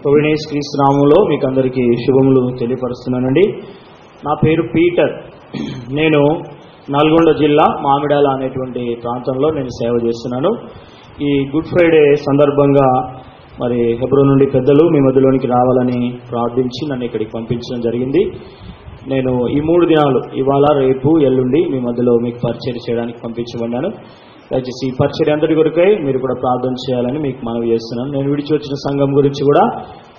ప్రభువైన యేసుక్రీస్తు నామములో మీకు అందరికీ శుభములు తెలియపరుస్తున్నానండి. నా పేరు పీటర్. నేను నల్గొండ జిల్లా మామిడాల అనేటువంటి ప్రాంతంలో నేను సేవ చేస్తున్నాను. ఈ గుడ్ ఫ్రైడే సందర్భంగా మరి హెబ్రోన్ నుండి పెద్దలు మీ మధ్యలోనికి రావాలని ప్రార్థించి నన్ను ఇక్కడికి పంపించడం జరిగింది. నేను ఈ 3 దినాలు ఇవాళ, రేపు, ఎల్లుండి మీ మధ్యలో మీకు పరిచర్య చేయడానికి పంపించబడ్డాను. దయచేసి ఈ పరిచర్య అందరి కొరకై మీరు కూడా ప్రార్థన చేయాలని మీకు మనవి చేస్తున్నాను. నేను విడిచి వచ్చిన సంఘం గురించి కూడా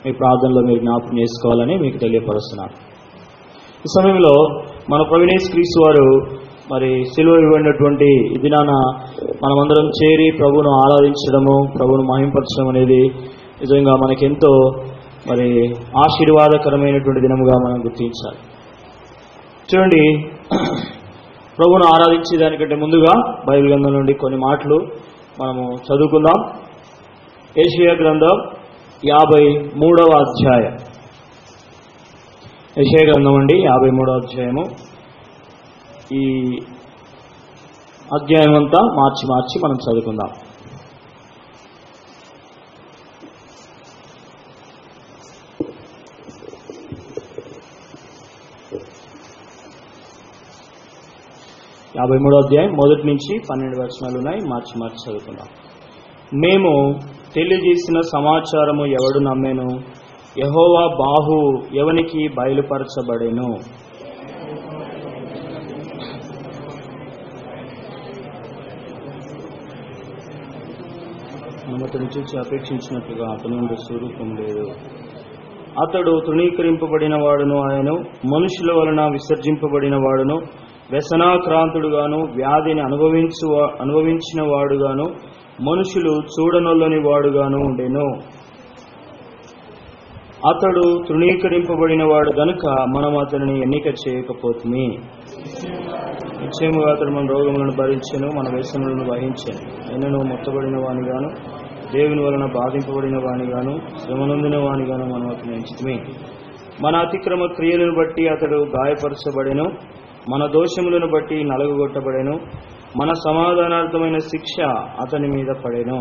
మీ ప్రార్థనలో మీరు జ్ఞాపకం చేసుకోవాలని మీకు తెలియపరుస్తున్నాను. ఈ సమయంలో మన ప్రభువైన యేసుక్రీస్తు వారు మరి సిలువ ఇవ్వబడినటువంటి ఈ దినాన మనమందరం చేరి ప్రభువును ఆరాధించడము, ప్రభువును మహింపరచడం అనేది నిజంగా మనకెంతో మరి ఆశీర్వాదకరమైనటువంటి దినముగా మనం గుర్తించాలి. చూడండి, ప్రభువును ఆరాధించే దానికంటే ముందుగా బైబిల్ గ్రంథం నుండి కొన్ని మాటలు మనము చదువుకుందాం. యెషయా గ్రంథం 53వ అధ్యాయం. యెషయా గ్రంథం అండి 53వ అధ్యాయము. ఈ అధ్యాయం అంతా మార్చి మనం చదువుకుందాం. మూడో అధ్యాయం 1 నుంచి 12 వచనాలు ఉన్నాయి. మార్చి చదువుకుందాం. మేము తెలియజేసిన సమాచారము ఎవడు నమ్మేను? యెహోవా బాహు ఎవనికి బయలుపరచబడెను? అతను చూసి అపేక్షించినట్లుగా అతని నుండి స్వరూపం లేదు. అతడు తృణీకరింపబడిన వాడును, ఆయన మనుషుల వలన విసర్జింపబడిన వాడును, వ్యసనాక్రాంతుడుగాను, వ్యాధిని అనుభవించిన వాడుగాను, మనుషులు చూడనొల్లని వాడుగాను ఉండెను. అతడు తృణీకరింపబడిన వాడు గనుక మనం అతనిని ఎన్నిక చేయకపోతుమి. నిశ్చయముగా అతడు మన రోగములను భరించెను, మన వ్యసనములను వహించెను. అయినను మొత్తబడిన వానిగాను, దేవుని వలన బాధింపబడిన వానిగాను, శ్రమనొందిన వానిగాను మనం అతని ఎంచితిమి. మన అతిక్రమ క్రియలను బట్టి అతడు గాయపరచబడెను, మన దోషములను బట్టి నలగొట్టబడెను. మన సమాధానార్థమైన శిక్ష అతని మీద పడెను.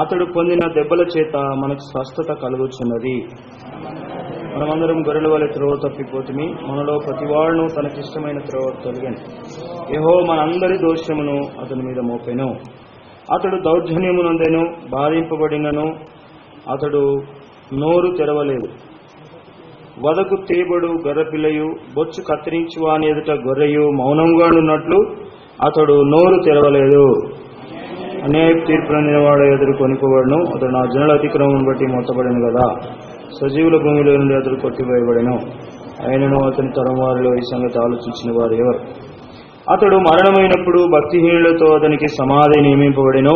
అతడు పొందిన దెబ్బల చేత మనకు స్వస్థత కలుగుచున్నది. మనమందరం గొర్రెల వలె త్రోవ తప్పిపోతుమి, మనలో ప్రతివాడును తనకిష్టమైన త్రోవ తొలగెను. యెహోవా మనందరి దోషమును అతని మీద మోపెను. అతడు దౌర్జన్యమునందెను, బాధింపబడినను అతడు నోరు తెరవలేదు. వదకు తేబడు గొర్రెపిల్లయు, బొచ్చు కత్తిరించి వాని ఎదుట గొర్రెయు మౌనంగానున్నట్లు అతడు నోరు తెరవలేదు. అన్యాయ తీర్పు నిలవాడ ఎదురు కొనుకోబడను. అతడు నా జనుల అతిక్రమం బట్టి మొత్తబడను కదా. సజీవుల భూమిలో నుండి అతడు కొట్టివేయబడెను. ఆయనను అతని తరం వారిలో ఈ సంగతి ఆలోచించిన వారు ఎవరు? అతడు మరణమైనప్పుడు భక్తిహీనులతో అతనికి సమాధి నియమింపబడెను.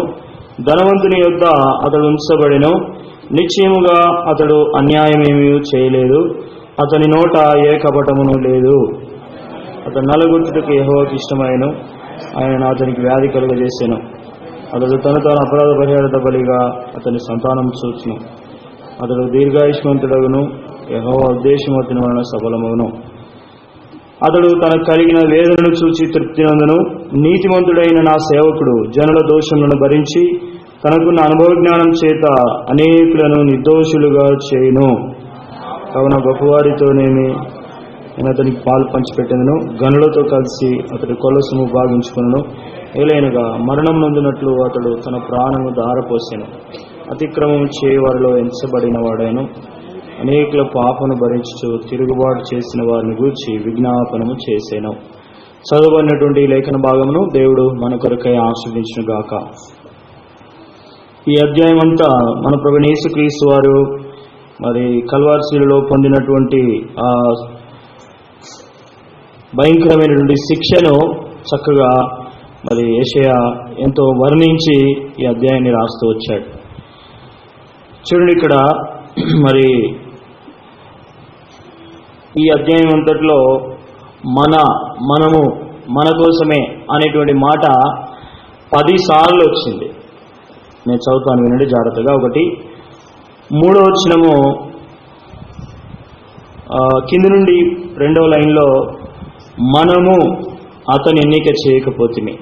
ధనవంతుని యొద్ద అతడు ఉంచబడెను. నిశ్చయముగా అతడు అన్యాయమేమీ చేయలేదు, అతని నోట ఏ కపటమును లేదు. అతడు నలుగుట్టుకు యెహోవాకు ఇష్టమైనను, ఆయన అతనికి వ్యాధి కలుగజేసెను. అతడు తన అపరాధ పరిహారత బలిగా అతని సంతానం చూచును. అతడు దీర్ఘాయుష్మంతుడగును, యెహోవా ఉద్దేశము అతని వలన సఫలమగును. అతడు తనకు కలిగిన వేదనను చూచి తృప్తి నందును. నీతిమంతుడైన నా సేవకుడు జనుల దోషములను భరించి తనకున్న అనుభవ జ్ఞానం చేత అనేకులను నిర్దోషులుగా చేయును. కావున గొప్పవారితోనేమి నేను అతనికి పాలు పంచిపెట్టెదను, గనులతో కలిసి అతడు కొలసము భాగించుకును. ఏలైనగా మరణం నొందినట్లు అతడు తన ప్రాణము ధారపోసెను. అతిక్రమం చేయవారిలో ఎంచబడిన వాడైను. అనేకుల పాపను భరించు తిరుగుబాటు చేసిన వారిని గూర్చి విజ్ఞాపనము చేసేను. చదవబడినటువంటి లేఖన భాగమును దేవుడు మన కొరకై ఆశీర్వదించును గాక. ఈ అధ్యాయం అంతా మన ప్రభువైన యేసుక్రీస్తు వారు మరి కల్వారిశిలువలో పొందినటువంటి ఆ భయంకరమైనటువంటి శిక్షను చక్కగా మరి యెషయా ఎంతో వర్ణించి ఈ అధ్యాయాన్ని రాస్తూ వచ్చాడు. చూడండి, ఇక్కడ మరి ఈ అధ్యాయం అంతట్లో మనము మన కోసమే అనేటువంటి మాట 10 సార్లు వచ్చింది. నేను చదువుతాను, వినండి జాగ్రత్తగా. 1, 3వ వచనము కింది నుండి 2వ లైన్లో మనము అతని ఎన్నిక చేయకపోతిమి.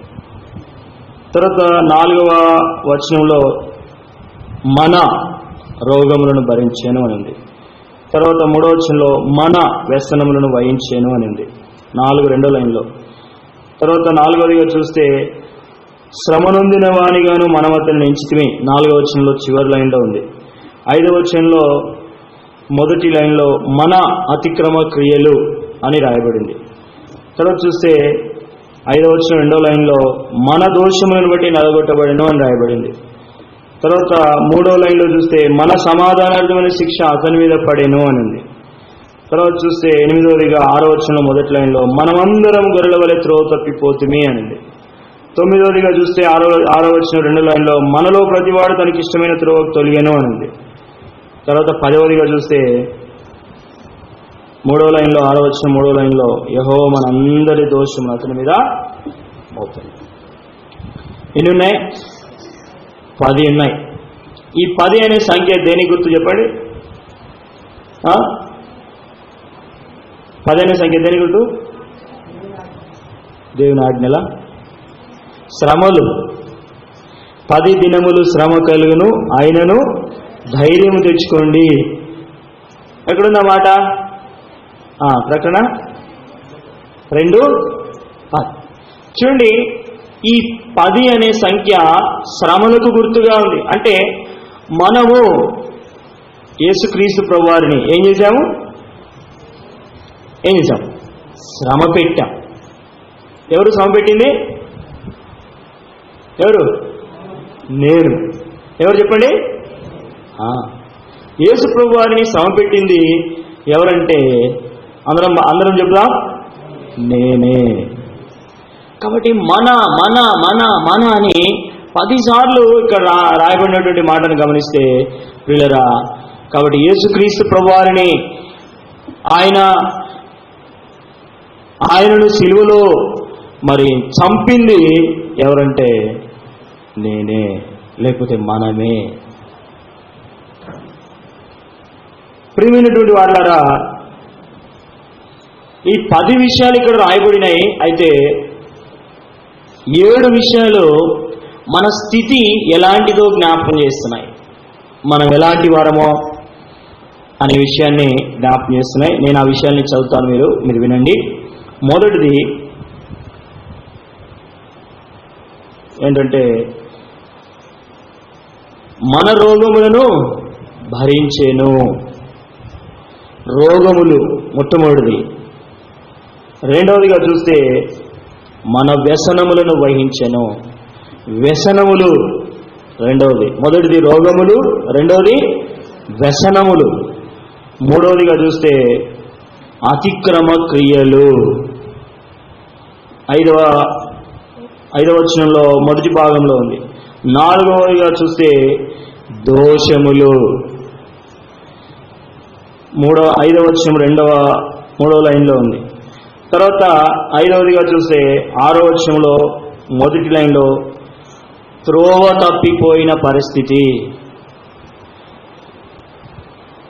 తర్వాత 4వ వచనంలో మన రోగములను భరించాను అనింది. తర్వాత 3వ వచనంలో మన వ్యసనములను వహించాను అనింది. 2వ లైన్లో. తర్వాత 4వదిగా చూస్తే శ్రమ నొందిన వానిగాను మనం అతన్ని ఎంచితిమి 4వ వచనంలో చివరి లైన్లో ఉంది. 5వ వచనంలో మొదటి లైన్లో మన అతిక్రమ క్రియలు అని రాయబడింది. తర్వాత చూస్తే 5వ వచనం 2వ లైన్లో మన దోషములను బట్టి నలగొట్టబడను అని రాయబడింది. తర్వాత 3వ లైన్లో చూస్తే మన సమాధానార్థమైన శిక్ష అతని మీద పడేను అని ఉంది. తర్వాత చూస్తే 8వదిగా 6వ వచనంలో మొదటి లైన్లో మనమందరం గొర్రెల వలె త్రోవ తప్పిపోతుమి అనింది. 9వదిగా చూస్తే 6వ వచనం 2వ లైన్లో మనలో ప్రతివాడు తనకి ఇష్టమైన త్రోవకు తొలిగాను అనింది. తర్వాత 10వదిగా చూస్తే 3వ లైన్లో 6వ వచనం 3వ లైన్లో యెహోవా మనందరి దోషములు అతని మీద మోపును. ఎన్ని ఉన్నాయి? 10 ఉన్నాయి. ఈ 10 అనే సంఖ్య దేని గుర్తు చెప్పండి? 10 అనే సంఖ్య దేని గుర్తు? దేవుని ఆజ్ఞల శ్రమలు. 10 దినములు శ్రమ కలుగును ఆయనను ధైర్యము తెచ్చుకోండి. ఎక్కడున్నమాట? ప్రకటన 2:10. చూడండి, ఈ 10 అనే సంఖ్య శ్రమలకు గుర్తుగా ఉంది. అంటే మనము యేసుక్రీస్తు ప్రభువారిని ఏం చేశాము? శ్రమ పెట్టాం. ఎవరు శ్రమ పెట్టింది? ఎవరు? నేను. ఎవరు చెప్పండి? యేసు ప్రభువారిని శ్రమ పెట్టింది ఎవరంటే అందరం చెప్దాం, నేనే. కాబట్టి మన మన మన మన అని 10 సార్లు ఇక్కడ రాయబడినటువంటి మాటను గమనిస్తే ప్రియులరా, కాబట్టి యేసుక్రీస్తు ప్రభువారిని ఆయనను సిలువలో మరి చంపింది ఎవరంటే నేనే, లేకపోతే మనమే. ప్రియమైనటువంటి వాళ్ళారా, ఈ 10 విషయాలు ఇక్కడ రాయబడినాయి. అయితే 7 విషయాలు మన స్థితి ఎలాంటిదో జ్ఞాపకం చేస్తున్నాయి. మనం ఎలాంటి వారమో అనే విషయాన్ని జ్ఞాపకం చేస్తున్నాయి. నేను ఆ విషయాన్ని చదువుతాను, మీరు వినండి. మొదటిది ఏంటంటే మన రోగములను భరించేను. రోగములు మొట్టమొదటిది. రెండవదిగా చూస్తే మన వ్యసనములను వహించెను. వ్యసనములు రెండవది. మొదటిది రోగములు, రెండవది వ్యసనములు. మూడవదిగా చూస్తే అతిక్రమ క్రియలు. 5వ వచనంలో మొదటి భాగంలో ఉంది. 4వదిగా చూస్తే దోషములు. 5వ వచనం 3వ లైన్లో ఉంది. తర్వాత 5వదిగా చూస్తే 6వ వచనంలో మొదటి లైన్లో త్రోవ తప్పిపోయిన పరిస్థితి.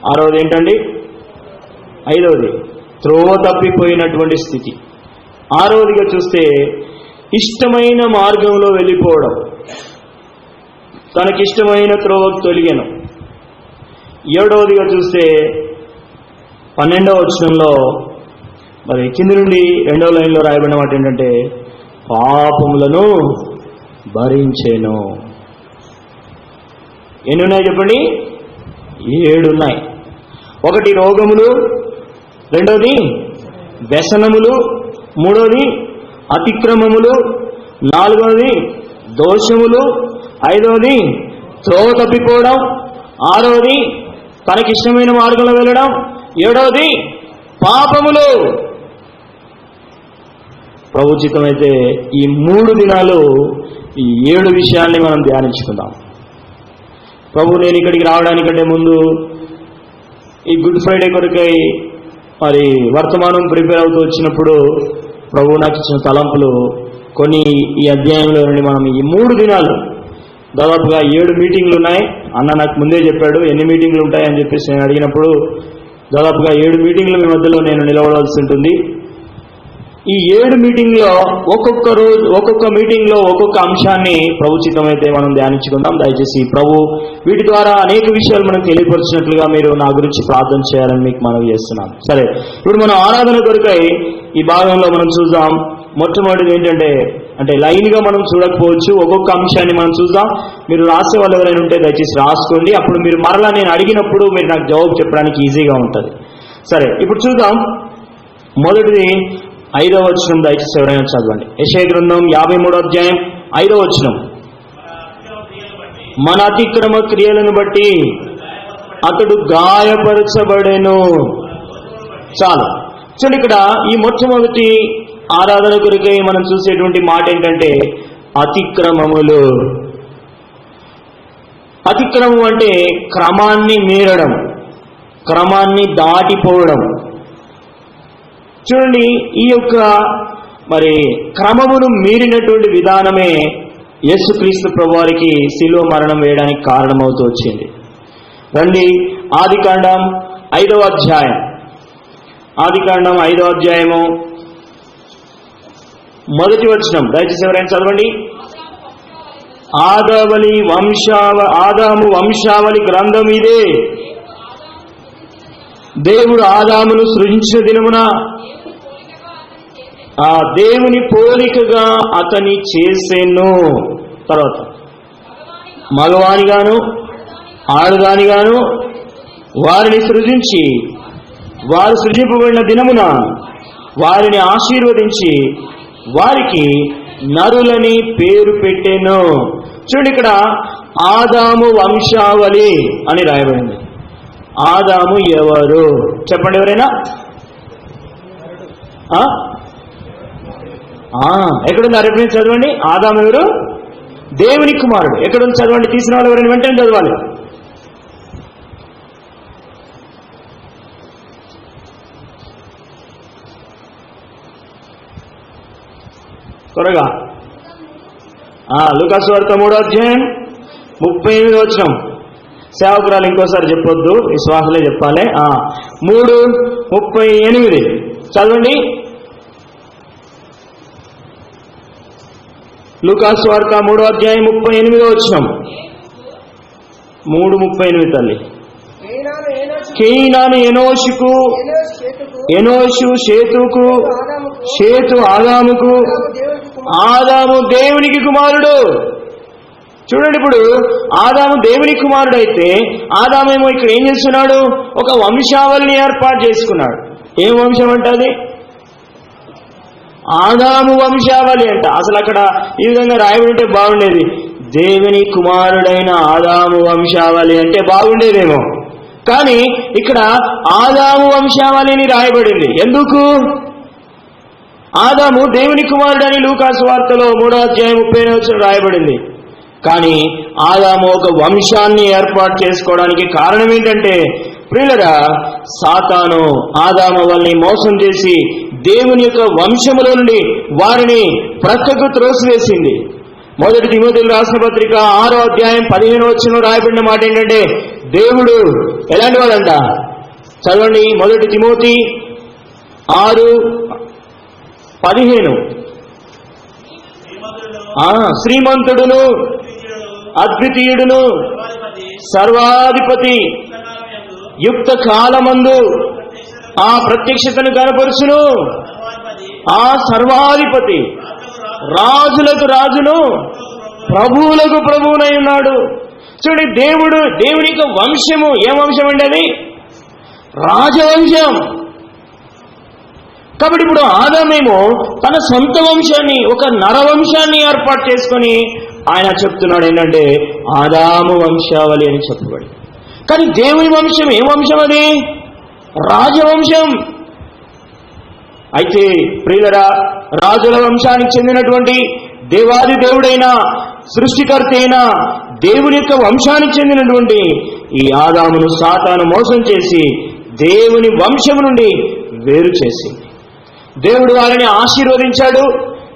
6వది ఏంటండి? 5వది త్రోవ తప్పిపోయినటువంటి స్థితి. 6వదిగా చూస్తే ఇష్టమైన మార్గంలో వెళ్ళిపోవడం, తనకిష్టమైన త్రోవకు తొలిగెను. 7వదిగా చూస్తే 12వ వచనంలో మరి కింది నుండి 2వ లైన్లో రాయబడిన మాట ఏంటంటే పాపములను భరించెను. ఎన్ని ఉన్నాయి చెప్పండి? 7 ఉన్నాయి. ఒకటి రోగములు, రెండవది వ్యసనములు, మూడవది అతిక్రమములు, 4వది దోషములు, 5వది త్రోవ తప్పిపోవడం, 6వది తనకిష్టమైన మార్గంలో వెళ్ళడం, 7వది పాపములు. ప్రభుచితమైతే ఈ 3 దినాలు ఈ 7 విషయాల్ని మనం ధ్యానించుకుందాం. ప్రభు నేను ఇక్కడికి రావడానికంటే ముందు ఈ గుడ్ ఫ్రైడే కొరకై మరి వర్తమానం ప్రిపేర్ అవుతూ వచ్చినప్పుడు ప్రభు నాకు ఇచ్చిన తలంపులు కొన్ని ఈ అధ్యాయంలో నుండి మనం ఈ 3 దినాలు దాదాపుగా 7 మీటింగ్లు ఉన్నాయి. అన్న నాకు ముందే చెప్పాడు ఎన్ని మీటింగ్లు ఉంటాయని చెప్పేసి నేను అడిగినప్పుడు దాదాపుగా 7 మీటింగ్ల మీ మధ్యలో నేను నిలబడవలసి ఉంటుంది. ఈ 7 మీటింగ్లో ఒక్కొక్క రోజు ఒక్కొక్క మీటింగ్లో ఒక్కొక్క అంశాన్ని ప్రభుచితమైతే మనం ధ్యానించుకుందాం. దయచేసి ప్రభు వీటి ద్వారా అనేక విషయాలు మనకు తెలియపరిచినట్లుగా మీరు నా గురించి ప్రార్థన చేయాలని మీకు మనవి చేస్తున్నాం. సరే, ఇప్పుడు మనం ఆరాధన కొరకై ఈ భాగంలో మనం చూద్దాం. మొట్టమొదటిది ఏంటంటే, అంటే లైన్గా మనం చూడకపోవచ్చు, ఒక్కొక్క అంశాన్ని మనం చూద్దాం. మీరు రాసే వాళ్ళు ఎవరైనా ఉంటే దయచేసి రాసుకోండి. అప్పుడు మీరు మరలా నేను అడిగినప్పుడు మీరు నాకు జవాబు చెప్పడానికి ఈజీగా ఉంటుంది. సరే, ఇప్పుడు చూద్దాం. మొదటిది 5వ వచనం, దయచేసి ఎవరైనా చదవండి. యెషయా గ్రంథం 53వ అధ్యాయం 5వ వచనం. మన అతిక్రమ క్రియలను బట్టి అతడు గాయపరచబడెను. చాలు. చూడండి, ఇక్కడ ఈ మొట్టమొదటి ఆరాధన కొరకై మనం చూసేటువంటి మాట ఏంటంటే అతిక్రమములు. అతిక్రమం అంటే క్రమాన్ని మీరడం, క్రమాన్ని దాటిపోవడం. చూడండి, ఈ యొక్క మరి క్రమమును మీరినటువంటి విధానమే యేసుక్రీస్తు ప్రభువారికి శిలువ మరణం వేయడానికి కారణమవుతూ వచ్చింది. రండి, ఆదికాండం 5వ అధ్యాయం. ఆదికాండం 5వ అధ్యాయము 1వ వచనం, దయచేసి ఎవరైనా చదవండి. ఆదాము వంశావళి గ్రంథం ఇదే. దేవుడు ఆదామును సృజించిన దినమున ఆ దేవుని పోలికగా అతని చేసెను. తర్వాత మగవానిగాను ఆడదానిగాను వారిని సృజించి, వారు సృజింపబడిన దినమున వారిని ఆశీర్వదించి వారికి నరులని పేరు పెట్టెను. చూడండి, ఇక్కడ ఆదాము వంశావళి అని రాయబడింది. ఆదాము ఎవరు చెప్పండి ఎవరైనా? ఎక్కడుంది? అరెఫరెన్స్ చదవండి. ఆదాము ఎవరు? దేవుని కుమారుడు. ఎక్కడుంది? చదవండి. తీసిన వాళ్ళు ఎవరైనా వెంటనే చదవాలి. త్వరగా. లూకా సువార్త 3వ అధ్యాయం 38వ వచనం. సేవకురాలు ఇంకోసారి చెప్పొద్దు, విశ్వాసులే చెప్పాలి. 3:38 చదవండి. లూకా సువార్త 3వ అధ్యాయం 38వ వచనం. 3:38 తల్లి. కేయినాను ఎనోషుకు, ఎనోషు షేతుకు, షేతు ఆదాముకు, ఆదాము దేవునికి కుమారుడు. చూడండి, ఇప్పుడు ఆదాము దేవుని కుమారుడు అయితే ఆదామేమో ఇక్కడ ఏం చేస్తున్నాడు? ఒక వంశావళిని ఏర్పాటు చేసుకున్నాడు. ఏం వంశం అంటే అది? ఆదాము వంశావళి అంట. అసలు అక్కడ ఈ విధంగా రాయబడి ఉంటే బాగుండేది. దేవుని కుమారుడైన ఆదాము వంశావళి అంటే బాగుండేదేమో. కానీ ఇక్కడ ఆదాము వంశావళిని రాయబడింది. ఎందుకు? ఆదాము దేవుని కుమారుడని లూకా సువార్తలో 3వ అధ్యాయం 30వ వచనం రాయబడింది. కానీ ఆదాము ఒక వంశాన్ని ఏర్పాటు చేసుకోవడానికి కారణం ఏంటంటే, ప్రియులరా, సాతాను ఆదాము వాళ్ళని మోసం చేసి దేవుని యొక్క వంశములో నుండి వారిని ప్రక్కకు త్రోసివేసింది. 1 తిమోతికి రాసిన పత్రిక 6వ అధ్యాయం 15వ వచనంలో రాయబడిన మాట ఏంటంటే, దేవుడు ఎలాంటి వాడంట? చదవండి. 1 తిమోతి 6:15. శ్రీమంతుడును అద్వితీయుడును సర్వాధిపతి యుక్త కాలమందు ఆ ప్రత్యక్షతను కనపరుచును. ఆ సర్వాధిపతి రాజులకు రాజును ప్రభువులకు ప్రభువునై ఉన్నాడు. చూడండి, దేవుని యొక్క వంశము ఏ వంశం అండి? అది రాజవంశం. కాబట్టి ఇప్పుడు ఆదామేమో తన సొంత వంశాన్ని, ఒక నరవంశాన్ని ఏర్పాటు చేసుకొని ఆయన చెప్తున్నాడు ఏంటంటే ఆదాము వంశావళి అని చెప్పబడి. కానీ దేవుని వంశం ఏ వంశం? అది రాజవంశం. అయితే ప్రియులరా, రాజుల వంశానికి చెందినటువంటి దేవాది దేవుడైన సృష్టికర్త అయిన దేవుని యొక్క వంశానికి చెందినటువంటి ఈ ఆదామును సాతాను మోసం చేసి దేవుని వంశం నుండి వేరు చేసింది. దేవుడు వారిని ఆశీర్వదించాడు.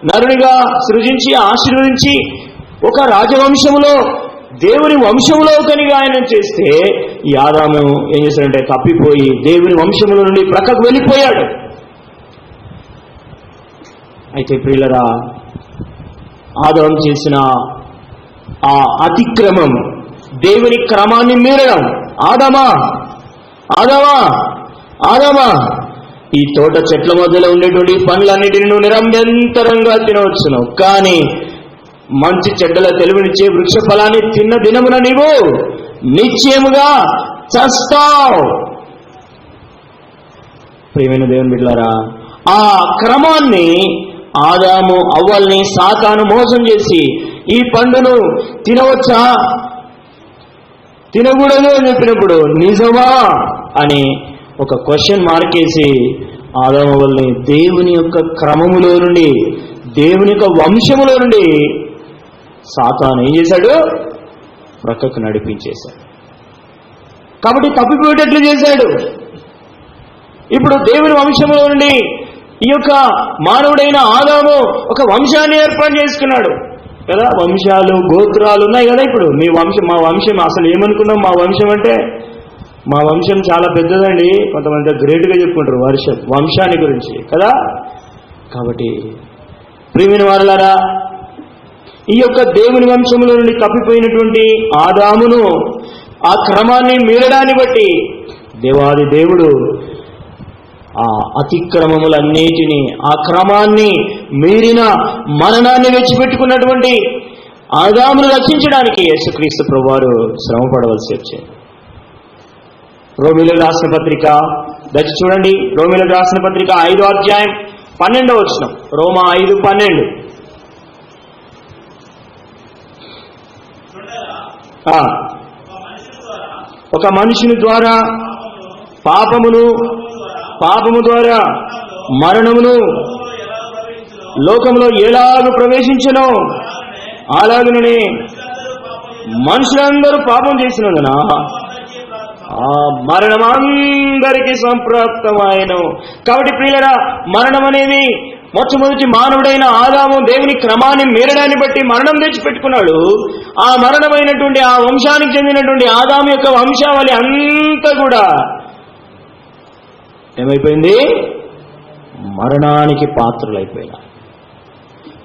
నరునిగా సృజించి ఆశీర్వదించి ఒక రాజవంశములో, దేవుని వంశములో కనుక ఆయన చేస్తే ఈ ఆదాము ఏం చేశాడంటే తప్పిపోయి దేవుని వంశముల నుండి ప్రక్కకు వెళ్ళిపోయాడు. అయితే ప్రియులరా, ఆదాము చేసిన ఆ అతిక్రమం, దేవుని క్రమాన్ని మీరడం, ఆదామా ఈ తోట చెట్ల మధ్యలో ఉండేటువంటి పండ్లన్నిటిని నువ్వు నిరంతరంగా తినవచ్చును, కానీ మంచి చెడ్డల తెలివినిచ్చే వృక్ష ఫలాన్ని తిన్న దినమున నీవు నిశ్చయముగా చస్తావు. ప్రియమైన దేవుని బిడ్డలారా, ఆ క్రమాన్ని ఆదాము అవ్వల్ని సాతాను మోసం చేసి ఈ పండును తినవచ్చా తినకూడదు అని చెప్పినప్పుడు నిజమా అని ఒక క్వశ్చన్ మార్కేసి ఆదాము అవ్వల్ని దేవుని యొక్క క్రమములో నుండి, దేవుని యొక్క వంశములో నుండి సాతాను ఏం చేశాడు? ప్రక్కకు నడిపించేశాడు. కాబట్టి తప్పిపోయేటట్లు చేశాడు. ఇప్పుడు దేవుని వంశంలో నుండి ఈ యొక్క మానవుడైన ఆదాము ఒక వంశాన్ని ఏర్పాటు చేసుకున్నాడు కదా. వంశాలు, గోత్రాలు ఉన్నాయి కదా. ఇప్పుడు మీ వంశం, మా వంశం అసలు ఏమనుకున్నాం? మా వంశం అంటే మా వంశం చాలా పెద్దదండి. కొంతమంది గ్రేట్గా చెప్పుకుంటారు వంశాన్ని గురించి కదా. కాబట్టి ప్రియమైన వారలారా, ఈ యొక్క దేవుని వంశంలో నుండి తప్పిపోయినటువంటి ఆదామును ఆ క్రమాన్ని మీరడాన్ని బట్టి దేవాది దేవుడు ఆ అతిక్రమములన్నిటినీ, ఆ క్రమాన్ని మీరిన మరణాన్ని విడిచిపెట్టుకున్నటువంటి ఆదామును రక్షించడానికి యేసుక్రీస్తు ప్రభువారు శ్రమ పడవలసి వచ్చింది. రోమీయులకు రాసిన పత్రిక దయచేసి చూడండి. రోమీయులకు రాసిన పత్రిక 5వ అధ్యాయం 12వ వచనం. రోమా 5:12. ఒక మనుషుని ద్వారా పాపము ద్వారా మరణమును లోకములో ఎలాగూ ప్రవేశించెనో అలాగనే మనుషులందరూ పాపం చేసినందున ఆ మరణం అందరికీ సంప్రాప్తమాయెను. కాబట్టి ప్రియులరా, మరణం అనేది మొట్టమొదటి మానవుడైన ఆదాము దేవుని క్రమాన్ని మీరడాన్ని బట్టి మరణం తెచ్చిపెట్టుకున్నాడు. ఆ మరణమైనటువంటి ఆ వంశానికి చెందినటువంటి ఆదాము యొక్క వంశావళి అంతా కూడా ఏమైపోయింది? మరణానికి పాత్రలైపోయినా.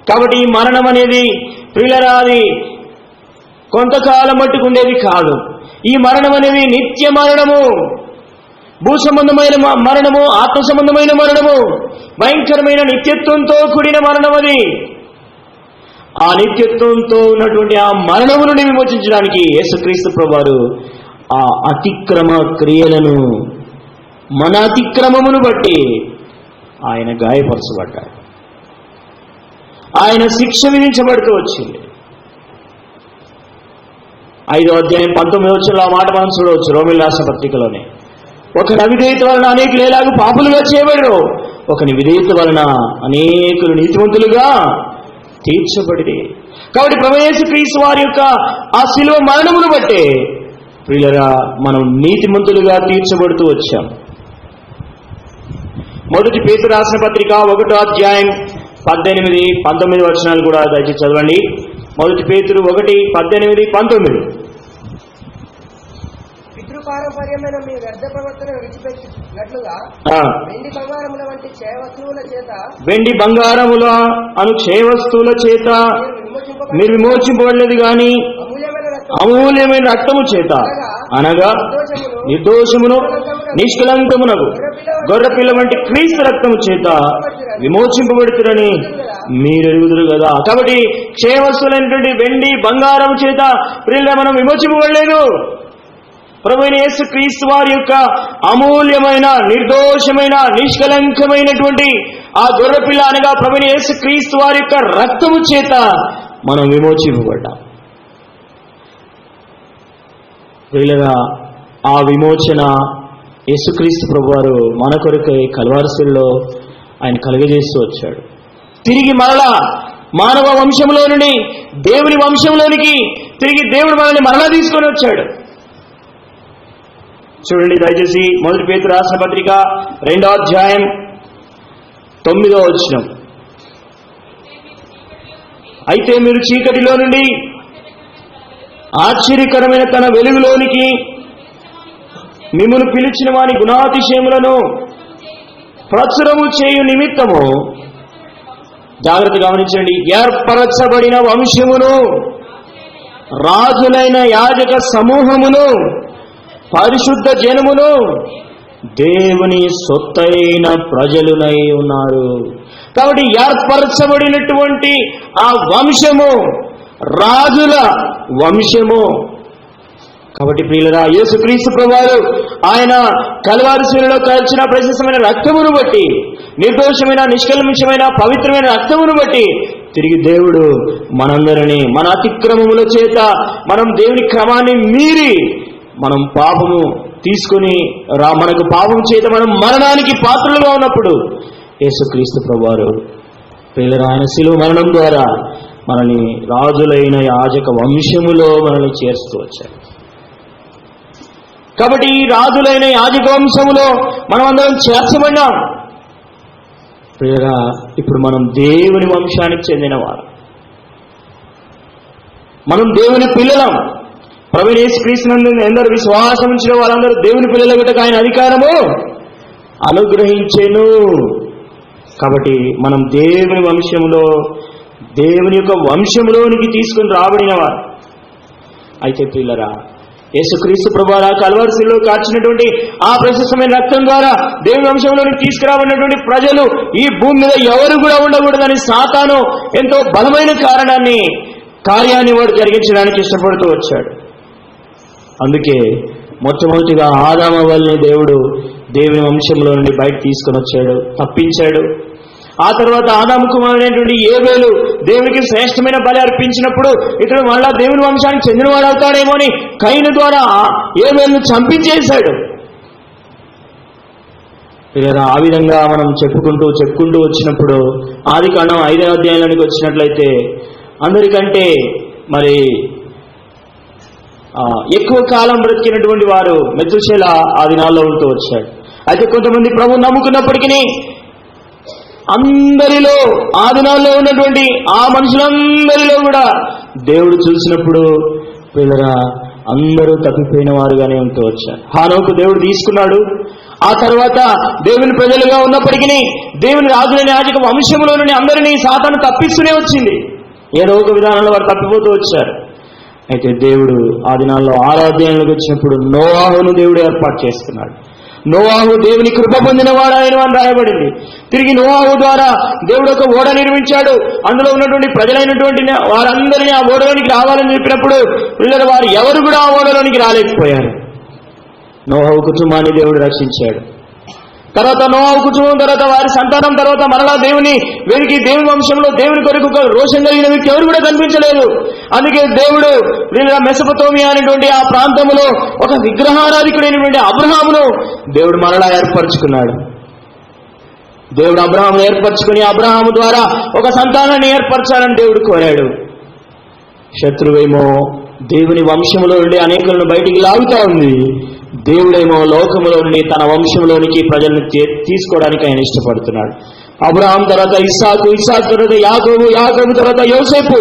కాబట్టి ఈ మరణం అనేది ప్రియులరా, అది కొంతకాలం మట్టుకుండేది కాదు. ఈ మరణం అనేది నిత్య మరణము, భూ సంబంధమైన మరణము, ఆత్మ సంబంధమైన మరణము, భయంకరమైన నిత్యత్వంతో కూడిన మరణం. అది ఆ నిత్యత్వంతో ఉన్నటువంటి ఆ మరణము నుండి విమోచించడానికి యేసుక్రీస్తు ప్రభువారు ఆ అతిక్రమ క్రియలను, మన అతిక్రమమును బట్టి ఆయన గాయపరచబడ్డాడు. ఆయన శిక్ష విధించబడుతూ వచ్చింది. 5వ అధ్యాయం 19వ వచనంలో ఆ మాట మనం చూడవచ్చు. రోమీయులకు రాసిన పత్రికలోనే, ఒకని అవిధేయత వలన అనేకులు ఎలాగూ పాపులుగా చేయబడరు, ఒకని విధేయత వలన అనేకులు నీతిమంతులుగా తీర్చబడి. కాబట్టి ప్రభువు యేసుక్రీస్తు వారి యొక్క ఆ శిలువ మరణమును బట్టే ప్రియులరా మనం నీతిమంతులుగా తీర్చబడుతూ వచ్చాం. మొదటి పేతురు రాసిన పత్రిక 1వ అధ్యాయం 18-19 వచనాలు కూడా దయచేసి చదవండి. మొదటి పేతురు 1:18-19. పితృపారంపర్యమైన మీ వ్యర్థ ప్రవర్తన విడిచిపెట్టినట్లుగా వెండి బంగారముల అను క్షయ వస్తువుల చేత మీరు విమోచింపబడలేదు గాని అమూల్యమైన రక్తము చేత, అనగా నిర్దోషమును నిష్కలంకమునకు గొర్రెపిల్ల వంటి క్రీస్తు రక్తము చేత విమోచింపబడుతురని మీరు ఎరుగుదురు కదా. కాబట్టి క్షయ వస్తువులైనటువంటి వెండి బంగారం చేత ప్రియులుగా మనం విమోచింపబడలేదు. ప్రభువైన యేసుక్రీస్తు వారి యొక్క అమూల్యమైన, నిర్దోషమైన, నిష్కలంకమైనటువంటి ఆ గొర్రెపిల్ల అనగా ప్రభువైన యేసుక్రీస్తు వారి యొక్క రక్తము చేత మనం విమోచింపబడ్డాం. ప్రియులుగా ఆ విమోచన యేసుక్రీస్తు ప్రభువారు మన కొరకై కల్వారిశిలువలో ఆయన కలుగజేస్తూ వచ్చాడు. తిరిగి మరలా మానవ వంశంలో నుండి దేవుని వంశంలోనికి తిరిగి దేవుడు మనల్ని మరలా తీసుకొని వచ్చాడు. చూడండి దయచేసి మొదటి పేతురు రాసిన పత్రిక 2వ అధ్యాయం 9వ వచనం. అయితే మీరు చీకటిలో నుండి ఆశ్చర్యకరమైన తన వెలుగులోనికి మిమ్మును పిలిచిన వాని గుణాతిశయములను ప్రచురము చేయు నిమిత్తము జాగ్రత్త గమనించండి. ఏర్పరచబడిన వంశమును, రాజులైన యాజక సమూహమును, పరిశుద్ధ జనమును, దేవుని సొత్తైన ప్రజలునై ఉన్నారు. కాబట్టి ఏర్పరచబడినటువంటి ఆ వంశము రాజుల వంశము. కాబట్టి ప్రియులరా, యేసుక్రీస్తు ప్రభువారు ఆయన కల్వారి శిలువలో కార్చిన ప్రశస్తమైన రక్తమును బట్టి, నిర్దోషమైన నిష్కల్మషమైన పవిత్రమైన రక్తమును బట్టి తిరిగి దేవుడు మనందరినీ మన అతిక్రమముల చేత మనం దేవుని క్రమాన్ని మీరి మనం పాపము తీసుకుని మనకు పాపం చేత మనం మరణానికి పాత్రలుగా ఉన్నప్పుడు యేసుక్రీస్తు ప్రభువారు ప్రియులరా ఆయన శిలువ మరణం ద్వారా మనల్ని రాజులైన యాజక వంశములో మనల్ని చేర్చుతూ వచ్చారు. కాబట్టి ఈ రాజులైన యాజక వంశములో మనం అందరం చేర్చబడినాం. ప్రియరా, ఇప్పుడు మనం దేవుని వంశానికి చెందినవారు, మనం దేవుని పిల్లలం. ప్రభువైన యేసుక్రీస్తునందు ఎందరూ విశ్వాసం ఉంచిన వారందరూ దేవుని పిల్లలకు ఆయన అధికారము అనుగ్రహించెను. కాబట్టి మనం దేవుని వంశములో, దేవుని యొక్క వంశములోనికి తీసుకుని రాబడిన వారు. అయితే ప్రియులరా, యేసుక్రీస్తు ప్రభువారు కల్వారి శిలువలో కార్చినటువంటి ఆ ప్రశస్తమైన రక్తం ద్వారా దేవుని వంశంలోనికి తీసుకురాబడినటువంటి ప్రజలు ఈ భూమి మీద ఎవరు కూడా ఉండకూడదని సాతాను ఎంతో బలమైన కార్యాన్ని వాడు జరిగించడానికి ఇష్టపడుతూ వచ్చాడు. అందుకే మొట్టమొదటిగా ఆదాము వల్లనే దేవుడు దేవుని వంశంలో నుండి బయట తీసుకొని వచ్చాడు, తప్పించాడు. ఆ తర్వాత ఆదాము కుమారుడైనటువంటి ఏబేలు దేవునికి శ్రేష్టమైన బలి అర్పించినప్పుడు ఇతడు మళ్ళా దేవుని వంశానికి చెందినవాడు అవుతాడేమో అని కయీను ద్వారా ఏబేలును చంపించేశాడు. ఆ విధంగా మనం చెప్పుకుంటూ వచ్చినప్పుడు ఆదికాండం 5వ అధ్యాయంలోనికి వచ్చినట్లయితే అందరికంటే మరి ఎక్కువ కాలం బ్రతికినటువంటి వారు మెతుషెల ఆ దినాల్లో ఉంటూ వచ్చాడు. అయితే కొంతమంది ప్రభు నమ్ముకున్నప్పటికీ అందరిలో ఆ దినాల్లో ఉన్నటువంటి ఆ మనుషులందరిలో కూడా దేవుడు చూసినప్పుడు పిల్లరా అందరూ తప్పిపోయిన వారుగానే ఉంటూ వచ్చారు. హానోకు దేవుడు తీసుకున్నాడు. ఆ తర్వాత దేవుని ప్రజలుగా ఉన్నప్పటికీ దేవుని రాజులైన యాజక వంశంలో నుండి అందరినీ సాతాను తప్పిస్తూనే వచ్చింది. ఏదో ఒక విధానంలో వారు తప్పిపోతూ వచ్చారు. అయితే దేవుడు ఆ దినాల్లో 6వ అధ్యాయంలోకి వచ్చినప్పుడు నోవాహును దేవుడు ఏర్పాటు చేసుకున్నాడు. నోవాహు దేవుని కృప పొందినవాడు ఆయన అని రాయబడింది. తిరిగి నోవాహు ద్వారా దేవుడు ఒక ఓడ నిర్మించాడు. అందులో ఉన్నటువంటి ప్రజలైనటువంటి వారందరినీ ఆ ఓడలోనికి రావాలని చెప్పినప్పుడు పిల్లలు వారు ఎవరు కూడా ఆ ఓడలోనికి రాలేకపోయారు. నోవాహు కుటుంబాన్ని దేవుడు రక్షించాడు. తర్వాత నోవాహు కుటుంబం తర్వాత వారి సంతానం తర్వాత మరలా దేవుని వీరికి దేవుని వంశంలో దేవుని కొరకు రోషం కలిగిన వ్యక్తి ఎవరు కూడా కనిపించలేదు. అందుకే దేవుడు మెసొపొతేమియా అనేటువంటి ఆ ప్రాంతంలో ఒక విగ్రహారాధికుడైనటువంటి అబ్రహామును దేవుడు మరలా ఏర్పరచుకున్నాడు. దేవుడు అబ్రహామును ఏర్పరచుకుని అబ్రహాము ద్వారా ఒక సంతానాన్ని ఏర్పరచాలని దేవుడు కోరాడు. శత్రువేమో దేవుని వంశంలో నుండి అనేకులను బయటికి లాగుతా ఉంది. దేవుడేమో లోకములో నుండి తన వంశంలోనికి ప్రజలను తీసుకోవడానికి ఆయన ఇష్టపడుతున్నాడు. అబ్రహాం తర్వాత ఇస్సాకు తర్వాత యాకోబు తర్వాత యోసేపు.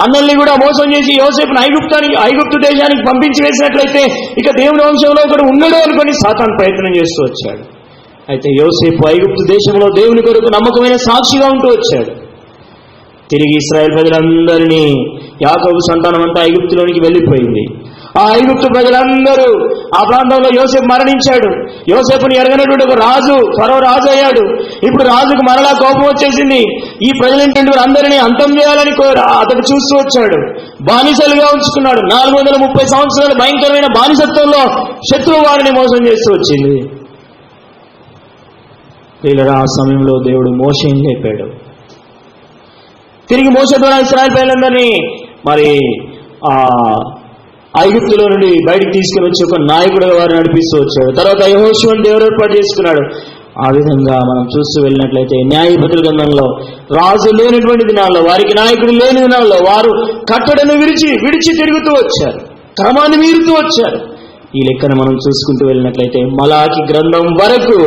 అన్నల్ని కూడా మోసం చేసి యోసేపును ఐగుప్తు దేశానికి పంపించి వేసినట్లయితే ఇక దేవుని వంశంలో ఒకడు ఉండడు అనుకొని సాతాను ప్రయత్నం చేస్తూ వచ్చాడు. అయితే యోసేపు ఐగుప్తు దేశంలో దేవుని కొరకు నమ్మకమైన సాక్షిగా ఉంటూ వచ్చాడు. తిరిగి ఇశ్రాయేల్ ప్రజలందరినీ యాకోబు సంతానం అంతా ఐగుప్తులోనికి వెళ్ళిపోయింది. ఆ ఐగుప్తు ప్రజలందరూ ఆ ప్రాంతంలో యోసేపు మరణించాడు. యోసేపుని ఎరగనటువంటి ఒక రాజు ఫరో రాజు అయ్యాడు. ఇప్పుడు రాజుకు మరలా కోపం వచ్చేసింది. ఈ ప్రజలంటే అందరినీ అంతం చేయాలని అతడు చూస్తూ వచ్చాడు. బానిసలుగా ఉంచుకున్నాడు. 430 సంవత్సరాలు భయంకరమైన బానిసత్వంలో శత్రువు వారిని మోసం చేస్తూ వచ్చింది. వీళ్ళ ఆ సమయంలో దేవుడు మోషేని లేపాడు. తిరిగి మోషే ద్వారా ఇశ్రాయేలు ప్రజలందరినీ మరి ఐగుప్తులో నుండి బయటికి తీసుకుని వచ్చి ఒక నాయకుడుగా వారిని నడిపిస్తూ వచ్చాడు. తర్వాత యెహోషువను దేవుడు ఏర్పాటు చేసుకున్నాడు. ఆ విధంగా మనం చూస్తూ వెళ్ళినట్లయితే న్యాయాధిపతుల గ్రంథంలో రాజు లేనటువంటి దినాల్లో, వారికి నాయకుడు లేని దినాల్లో వారు కట్టడను విడిచి తిరుగుతూ వచ్చారు, క్రమాన్ని మీరుతూ వచ్చారు. ఈ లెక్కను మనం చూసుకుంటూ వెళ్ళినట్లయితే మలాకి గ్రంథం వరకు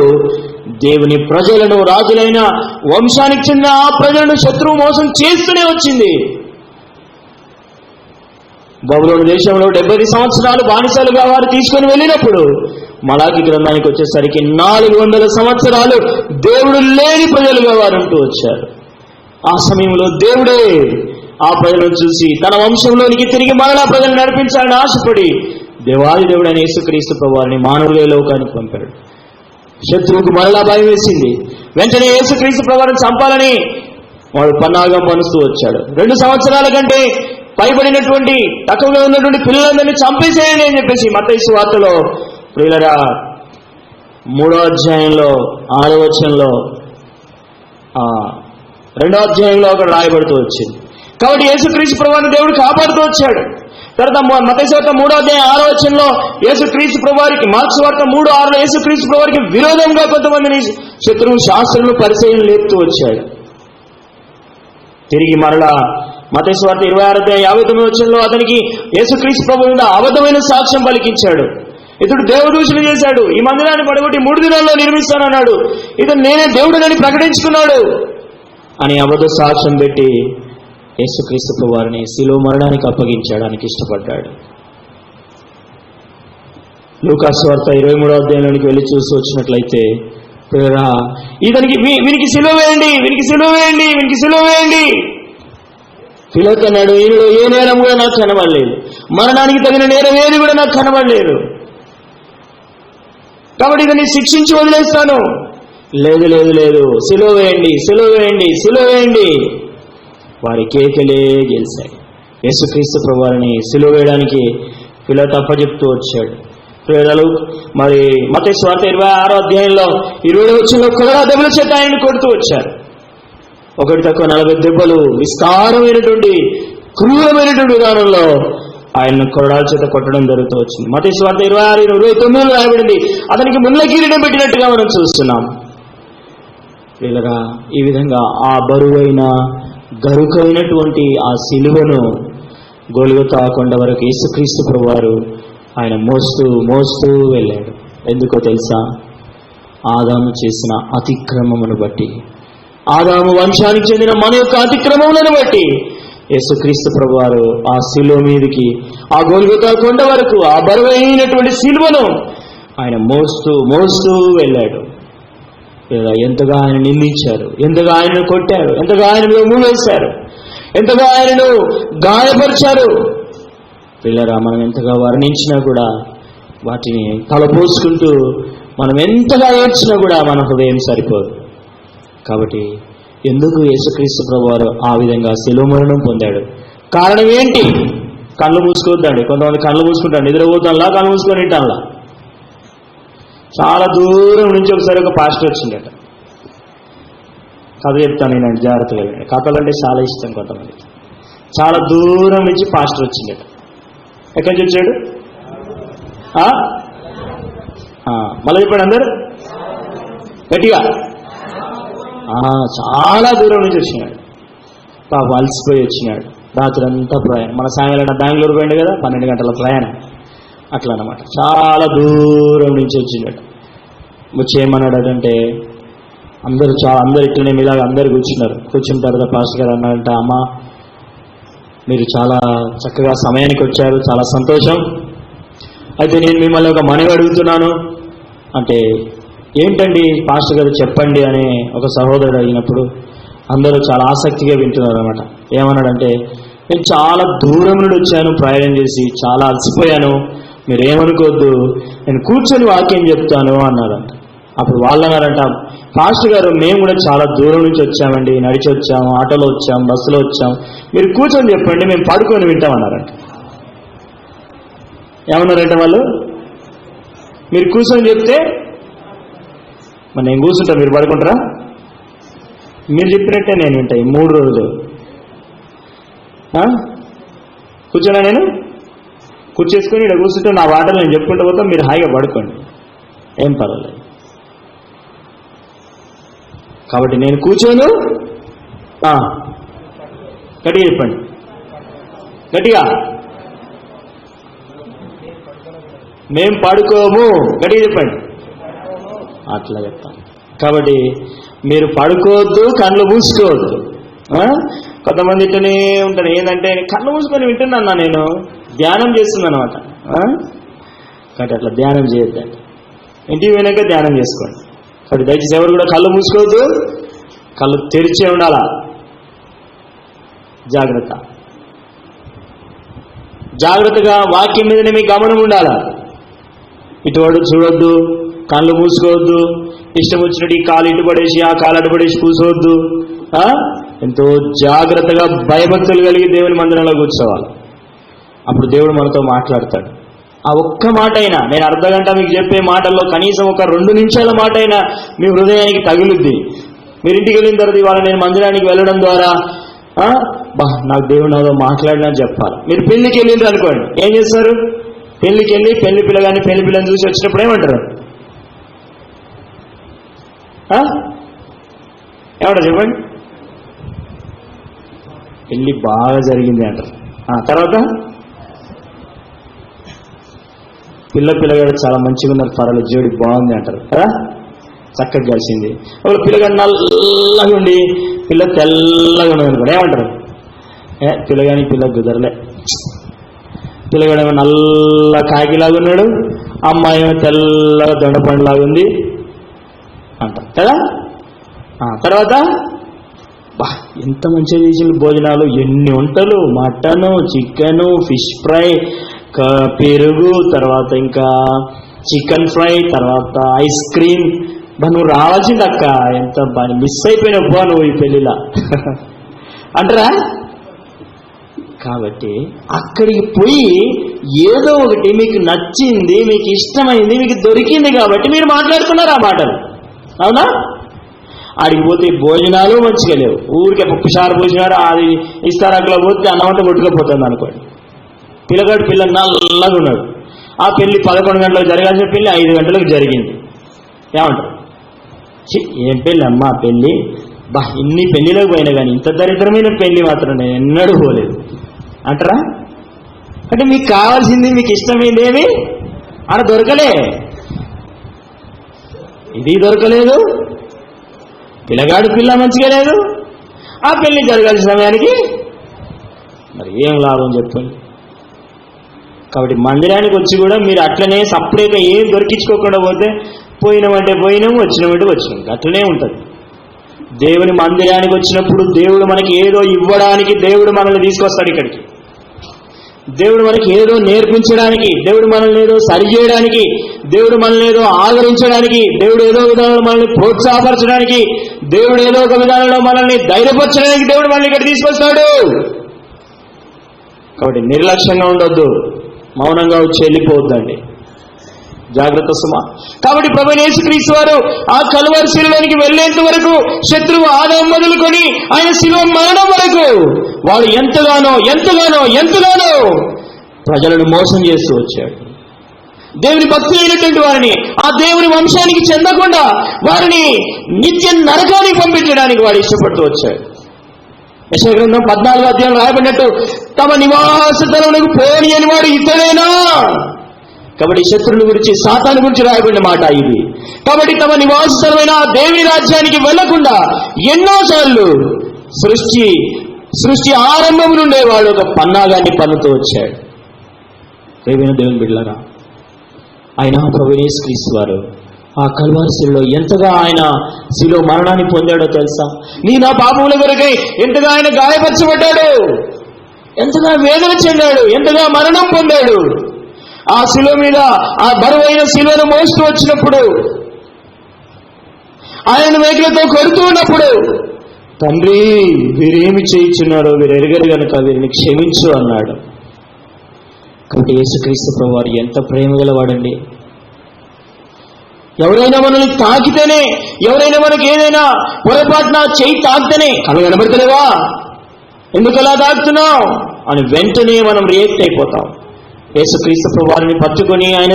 దేవుని ప్రజలను, రాజులైన వంశానికి చెందిన ఆ ప్రజలను శత్రువు మోసం చేస్తూనే వచ్చింది. బబులోను దేశంలో 70 సంవత్సరాలు బానిసలుగా వారు తీసుకొని వెళ్ళినప్పుడు మలాకి గ్రంథానికి వచ్చేసరికి 400 సంవత్సరాలు దేవుడు లేని ప్రజలుగా వారు ఉంటూ వచ్చారు. ఆ సమయంలో దేవుడే ఆ ప్రజలను చూసి తన వంశంలోనికి తిరిగి మరలా ప్రజలు నడిపించాలని ఆశపడి దేవాది దేవుడైన యేసుక్రీస్తు ప్రభువారిని మానవులే లోకానికి పంపాడు. శత్రువుకు మరలా భయం వేసింది. వెంటనే యేసుక్రీస్తు ప్రభువారిని చంపాలని వాడు పన్నాగం పనుస్తూ వచ్చాడు. 2 సంవత్సరాల కంటే పైబడినటువంటి తక్కువగా ఉన్నటువంటి పిల్లలందరినీ చంపేసేయండి అని చెప్పేసి మత్తయి సువార్తలో ప్రియులరా 3వ అధ్యాయంలో 6వ వచనంలో 2వ అధ్యాయంలో అక్కడ రాయబడుతూ వచ్చింది. కాబట్టి యేసుక్రీస్తు ప్రభువారిని దేవుడు కాపాడుతూ వచ్చాడు. తర్వాత మత్తయి సువార్త 3వ అధ్యాయం 6వ వచనంలో యేసుక్రీస్తు ప్రభువారికి, మార్క్స్ వార్త 3:6లో యేసుక్రీస్తు ప్రభువారికి విరోధంగా కొంతమందిని శత్రువు శాస్త్రులను పరిచయం లేపుతూ వచ్చాడు. తిరిగి మరలా మత్తయి సువార్త 26వ అధ్యాయం 59వ వచనంలో అతనికి యేసుక్రీస్తు ప్రభువు మీద అబద్ధమైన సాక్ష్యం పలికించాడు. ఇతడు దేవదూషణ చేశాడు, ఈ మందిరాన్ని పడగొట్టి 3 దినాల్లో నిర్మిస్తానన్నాడు, ఇతను నేనే దేవుడినని ప్రకటించుకున్నాడు అని అబద్ధ సాక్ష్యం పెట్టి యేసుక్రీస్తు ప్రభువారిని శిలువ మరణానికి అప్పగించడానికి ఇష్టపడ్డాడు. లూకాసు వార్త 23వ అధ్యాయంలోనికి వెళ్ళి చూసి వచ్చినట్లయితే ఇతనికి వీనికి శిలువ వేయండి, వీనికి శిలువ వేయండి, వీనికి శిలువ వేయండి. పిలోతు అన్నాడు, ఈయనలో ఏ నేరం కూడా నాకు కనబడలేదు, మరణానికి తగిన నేరం ఏది కూడా నాకు కనబడలేదు, కాబట్టి ఇతన్ని శిక్షించి వదిలేస్తాను. లేదు లేదు లేదు, శిలువ వేయండి, శిలువ వేయండి, శిలువ వేయండి. వారి కేకలే గెలిచాయి. యేసుక్రీస్తు ప్రభువారిని శిలువ వేయడానికి పిలోతు అప్పచెప్తూ వచ్చాడు. ప్రేరలు మరి మత్తయి సువార్త 26వ అధ్యాయంలో 20వ వచనంలో కొరడా దెబ్బల చేత ఆయన్ని కొడుతూ వచ్చారు. ఒకటి తక్కువ 40 దెబ్బలు విస్తారమైనటువంటి క్రూరమైనటువంటి విధానంలో ఆయన్ని కొరడాల చేత కొట్టడం జరుగుతూ వచ్చింది. మత్తయి సువార్త 26:29 రాయబడింది, అతనికి ముళ్ళ కిరీటం పెట్టినట్టుగా మనం చూస్తున్నాం. వీళ్ళరా ఈ విధంగా ఆ బరువైన గరుకైనటువంటి ఆ శిలువను గొల్గొతా కొండ వరకు యేసుక్రీస్తు ప్రభువారు ఆయన మోస్తూ మోస్తూ వెళ్ళాడు. ఎందుకో తెలుసా? ఆదాము చేసిన అతిక్రమమును బట్టి, ఆదాము వంశానికి చెందిన మన యొక్క అతిక్రమములను బట్టి యేసుక్రీస్తు ప్రభువారు ఆ శిలువ మీదకి, ఆ గొల్గొతా కొండ వరకు ఆ బరువైనటువంటి శిలువను ఆయన మోస్తూ మోస్తూ వెళ్ళాడు. ఎంతగా ఆయన నిందించారు, ఎంతగా ఆయనను కొట్టారు, ఎంతగా ఆయన మీద మూవేశారు, ఎంతగా ఆయనను గాయపరిచారు. పిల్లరా మనం ఎంతగా వర్ణించినా కూడా, వాటిని తలపోసుకుంటూ మనం ఎంతగా ఏడ్చినా కూడా మన హృదయం సరిపోదు. కాబట్టి ఎందుకు యేసుక్రీస్తు ప్రభువారు ఆ విధంగా శిలువ మరణం పొందాడు? కారణం ఏంటి? కళ్ళు మూసుకోవద్దండి. కొంతమంది కళ్ళు మూసుకుంటారు, నిద్రపోతాంలా కళ్ళు మూసుకొని తింటాంలా. చాలా దూరం నుంచి ఒకసారి ఒక పాస్టర్ వచ్చిందట. కథ చెప్తాను నేను, జాగ్రత్తగా. కథలు అంటే చాలా ఇష్టం కొంతమందికి. చాలా దూరం నుంచి పాస్టర్ వచ్చిందట. ఎక్కడి నుంచి వచ్చాడు? మళ్ళీ చెప్పాడు అందరు గట్టిగా. చాలా దూరం నుంచి వచ్చినాడు. పాప అలసిపోయి వచ్చినాడు. రాత్రి అంతా ప్రయాణం. మన సాయంకాలం బెంగళూరు పోయింది కదా, 12 గంటల ప్రయాణం. అట్లా అన్నమాట. చాలా దూరం నుంచి వచ్చిందట. వచ్చి ఏమన్నాడంటే, అందరూ ఇట్లనే మీలాగా అందరు కూర్చున్నారు. కూర్చున్న తర్వాత పాస్టర్ గారు అన్నాడంట, అమ్మా మీరు చాలా చక్కగా సమయానికి వచ్చారు, చాలా సంతోషం. అయితే నేను మిమ్మల్ని ఒక మనవి అడుగుతున్నాను. అంటే ఏంటండి పాస్టర్ గారు చెప్పండి అని ఒక సహోదరుడు అడిగినప్పుడు అందరూ చాలా ఆసక్తిగా వింటున్నారు అనమాట. ఏమన్నాడంటే, నేను చాలా దూరం నుండి వచ్చాను, ప్రయాణం చేసి చాలా అలసిపోయాను, మీరేమనుకోవద్దు, నేను కూర్చొని వాక్యం చెప్తాను అన్నారంట. అప్పుడు వాళ్ళు అన్నారంట, పాస్టర్ గారు మేము కూడా చాలా దూరం నుంచి వచ్చామండి, నడిచి వచ్చాము, ఆటోలో వచ్చాము, బస్సులో వచ్చాము, మీరు కూర్చొని చెప్పండి, మేము పడుకొని వింటామన్నారంట. ఏమన్నారంట వాళ్ళు? మీరు కూర్చొని చెప్తే మరి నేను కూర్చుంటా, మీరు పడుకుంటారా? మీరు చెప్పినట్టే నేను వింటాయి 3 రోజులు. కూర్చోనా? నేను కూర్చేసుకొని ఇక్కడ కూర్చుంటే నా వాటలు నేను చెప్పుకుంటూ పోతాం, మీరు హాయిగా పడుకోండి, ఏం పర్వాలేదు. కాబట్టి నేను కూర్చోను. గట్టిగా చెప్పండి, గట్టిగా. మేం పడుకోము, గట్టిగా చెప్పండి. అట్లా చెప్తాను. కాబట్టి మీరు పడుకోవద్దు, కళ్ళు మూసుకోవద్దు. కొంతమంది ఇట్లనే ఉంటారు. ఏంటంటే కళ్ళు మూసుకొని వింటున్నా, నేను ధ్యానం చేస్తున్నాను అనమాట. కాబట్టి అట్లా ధ్యానం చేయొద్దండి. ఇంటికి పోయినాక ధ్యానం చేసుకోండి. కాబట్టి దయచేసి ఎవరు కూడా కళ్ళు మూసుకోవద్దు, కళ్ళు తెరిచే ఉండాలా. జాగ్రత్తగా వాక్యం మీదనే మీ గమనం ఉండాలా. ఇటువంటి చూడొద్దు, కళ్ళు మూసుకోవద్దు, ఇష్టం వచ్చినట్టు ఈ కాలు ఇటు పడేసి ఆ కాలు అటు పడేసి కూర్చోవద్దు. ఎంతో జాగ్రత్తగా భయభక్తులు కలిగి దేవుని మందిరంలో కూర్చోవాలి. అప్పుడు దేవుడు మనతో మాట్లాడతాడు. ఆ ఒక్క మాట అయినా, నేను అర్ధ గంట మీకు చెప్పే మాటల్లో కనీసం ఒక 2 నిమిషాల మాట అయినా మీ హృదయానికి తగులుద్ది. మీరు ఇంటికి వెళ్ళిన తర్వాత ఇవాళ నేను మందిరానికి వెళ్ళడం ద్వారా నాకు దేవుడు నాతో మాట్లాడినా చెప్పాలి. మీరు పెళ్లికి వెళ్ళిండ్రు అనుకోండి, ఏం చేస్తారు? పెళ్లికి వెళ్ళి పెళ్లి పిల్లని చూసి వచ్చినప్పుడు ఏమంటారు? ఏమంటారు చెప్పండి? పెళ్లి బాగా జరిగింది అంటారు. తర్వాత పిల్లగాడు చాలా మంచిగా ఉన్నారు, పర్వాలేదు, జోడి బాగుంది అంటారు కదా, చక్కగా కలిసింది. అప్పుడు పిల్లగాడు నల్లగా ఉండి పిల్ల తెల్లగా ఉన్నది అనుకోండి, ఏమంటారు? పిల్లగాని పిల్ల కుదరలే, పిల్లగాడేమో నల్ల కాకిలాగా ఉన్నాడు, అమ్మాయి ఏమో తెల్లగా దొండపండులాగా ఉంది అంటారు కదా. తర్వాత ఎంత మంచిగా చేసిన భోజనాలు, ఎన్ని వంటలు, మటను, చికెను, ఫిష్ ఫ్రై, పెరుగు, తర్వాత ఇంకా చికెన్ ఫ్రై, తర్వాత ఐస్ క్రీమ్. నువ్వు రావాల్సింది అక్క, ఎంత బాగా మిస్ అయిపోయినావు బా నువ్వు ఈ పెళ్లిలా అంటారా? కాబట్టి అక్కడికి పోయి ఏదో ఒకటి మీకు నచ్చింది, మీకు ఇష్టమైంది, మీకు దొరికింది కాబట్టి మీరు మాట్లాడుకున్నారు ఆ మాటలు, అవునా? ఆడికి పోతే భోజనాలు మంచిగా లేవు, ఊరికే పప్పుచారు భోజనాలు, అది ఇస్తారు, అక్కడ పోతే అన్నమంతా కొట్టుకపోతుంది అనుకోండి. పిల్లగాడు పిల్ల నల్లగా ఉన్నాడు, ఆ పెళ్లి 11 గంటలకు జరగాల్సిన పెళ్లి 5 గంటలకు జరిగింది. ఏమంటారు? ఏం పెళ్ళి అమ్మా పెళ్ళి, ఇన్ని పెళ్లిలోకి పోయినా కానీ ఇంత దరిద్రమైన పెళ్లి మాత్రం నేను ఎన్నడూ పోలేదు అంటారా? అంటే మీకు కావాల్సింది, మీకు ఇష్టమైంది ఏమి ఆడ దొరకలే, ఇది దొరకలేదు, పిల్లగాడు పిల్ల మంచిగా లేదు, ఆ పెళ్లి జరగాల్సిన సమయానికి మరి ఏం లాభం చెప్పండి? కాబట్టి మందిరానికి వచ్చి కూడా మీరు అట్లనే సపరేట్గా ఏం దొరికించుకోకుండా పోతే పోయినామంటే పోయినాము, వచ్చినామంటే వచ్చినాము, అట్లనే ఉంటుంది. దేవుని మందిరానికి వచ్చినప్పుడు దేవుడు మనకి ఏదో ఇవ్వడానికి దేవుడు మనల్ని తీసుకొస్తాడు ఇక్కడికి. దేవుడు మనకి ఏదో నేర్పించడానికి, దేవుడు మనల్ని ఏదో సరిచేయడానికి, దేవుడు మనల్ని ఏదో ఆదరించడానికి, దేవుడు ఏదో విధానంలో మనల్ని ప్రోత్సాహపరచడానికి, దేవుడు ఏదో ఒక విధానంలో మనల్ని ధైర్యపరచడానికి దేవుడు మనల్ని ఇక్కడ తీసుకొస్తాడు. కాబట్టి నిర్లక్ష్యంగా ఉండొద్దు, మౌనంగా వచ్చి వెళ్ళిపోవద్దండి, జాగ్రత్త సుమా. కాబట్టి ప్రభువైన యేసుక్రీస్తు వారు ఆ కలువరి శిలువలోనికి వెళ్ళేంత వరకు, శత్రువు ఆదాము మొదలుకొని ఆయన శిలువ మరణం వరకు వాడు ఎంతగానో ప్రజలను మోసం చేస్తూ వచ్చాడు. దేవుని భక్తులైనటువంటి వారిని, ఆ దేవుని వంశానికి చెందకుండా వారిని నిత్య నరకానికి పంపించడానికి వాడు ఇష్టపడుతూ వచ్చాడు. యెషయా గ్రంథం 14వ అధ్యాయం రాయబడినట్టు, తమ నివాస స్థలమునకు పోని అని వాడు ఇతడేనా? కాబట్టి శత్రువుల గురించి, సాతాను గురించి రాయబడిన మాట ఇది. కాబట్టి తమ నివాస స్థలమైన దేవుని రాజ్యానికి వెళ్లకుండా ఎన్నోసార్లు సృష్టి ఆరంభం నుండే వాడు ఒక పన్నాగాన్ని పన్నుతూ వచ్చాడు. ప్రియమైన దేవుని బిడ్డలారా, ఆయన ప్రభువైన యేసుక్రీస్తు వారు ఆ కల్వారి శిలువలో ఎంతగా ఆయన శిలువ మరణాన్ని పొందాడో తెలుసా? నా పాపముల కొరకై ఎంతగా ఆయన గాయపరచబడ్డాడు, ఎంతగా వేదన చెందాడు, ఎంతగా మరణం పొందాడు. ఆ శిలువ మీద, ఆ బరువైన శిలువను మోస్తూ వచ్చినప్పుడు, ఆయన వేగులతో కొడుతూ ఉన్నప్పుడు, తండ్రి వీరేమి చేయించున్నారో వీరు ఎరగరు కనుక వీరిని క్షమించు అన్నాడు. కాబట్టి యేసుక్రీస్తు ప్రభువారు ఎంత ప్రేమ గలవాడండి. ఎవరైనా మనల్ని తాకితేనే, ఎవరైనా మనకి ఏదైనా పొరపాటున చేయి తాకితేనే, కళ్ళు కనబడతలేవా, ఎందుకు అలా తాకుతున్నావు అని వెంటనే మనం రియాక్ట్ అయిపోతాం. యేసుక్రీస్తు ప్రభువారిని పట్టుకొని ఆయన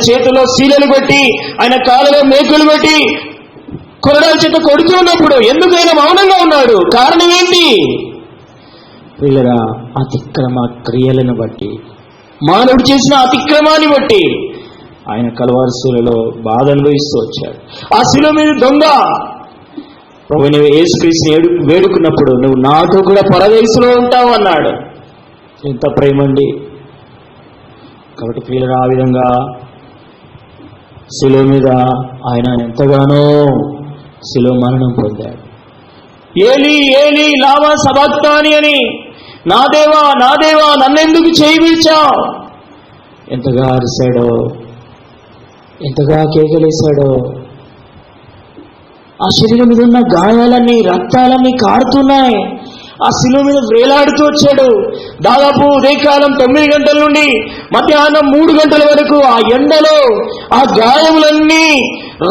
చేతిలో శీలలు కొట్టి, ఆయన కాళ్ళలో మేకులు కొట్టి కొరడాల చేత కొడుతూ ఉన్నప్పుడు ఎందుకైనా మౌనంగా ఉన్నాడు? కారణం ఏంటి? వీళ్ళరా అతిక్రమ క్రియలను బట్టి, మానవుడు చేసిన అతిక్రమాన్ని బట్టి ఆయన కల్వారి శిలువలో బాధ అనుభవిస్తూ వచ్చాడు. ఆ శిలువ మీద దొంగ ప్రభువైన యేసుక్రీస్తుని వేడుకున్నప్పుడు, నువ్వు నాతో కూడా పరదేశంలో ఉంటావు అన్నాడు. ఎంత ప్రేమండి. కాబట్టి ప్రియులారా, ఆ విధంగా శిలువ మీద ఆయన ఎంతగానో శిలువ మరణం పొందాడు. ఏలీ ఏలీ లామా సబక్తాని అని, నా దేవా నా దేవా నన్నెందుకు చేయి విడిచావు, ఎంతగా అరిశాడో, ఎంతగా కేకలేశాడో. ఆ శరీరం మీద ఉన్న గాయాలన్నీ, రక్తాలన్నీ కారుతున్నాయి. ఆ శిలువ మీద వేలాడుతూ వచ్చాడు. దాదాపు ఉదయకాలం 9 గంటల నుండి మధ్యాహ్నం 3 గంటల వరకు ఆ ఎండలో ఆ గాయములన్నీ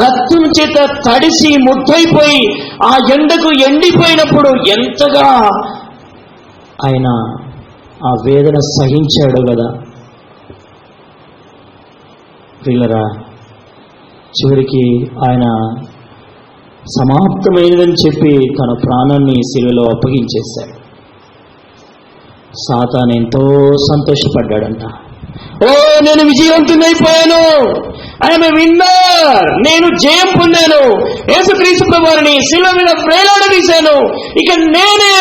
రక్తం చేత తడిసి ముద్దైపోయి ఆ ఎండకు ఎండిపోయినప్పుడు ఎంతగా ఆయన ఆ వేదన సహించాడు కదా. ప్రియులరా, చివరికి ఆయన సమాప్తమైనదని చెప్పి తన ప్రాణాన్ని శిలువలో అప్పగించేశాడు. సాతాను ఎంతో సంతోషపడ్డాడంట. ఓ, నేను విజయవంతుడైపోయాను, ఐఎమ్ ఏ విన్నర్, నేను జయం పొందాను, యేసుక్రీస్తు ప్రభువుని శిలువ మీద వేలాడదీశాను, ఇక నేనే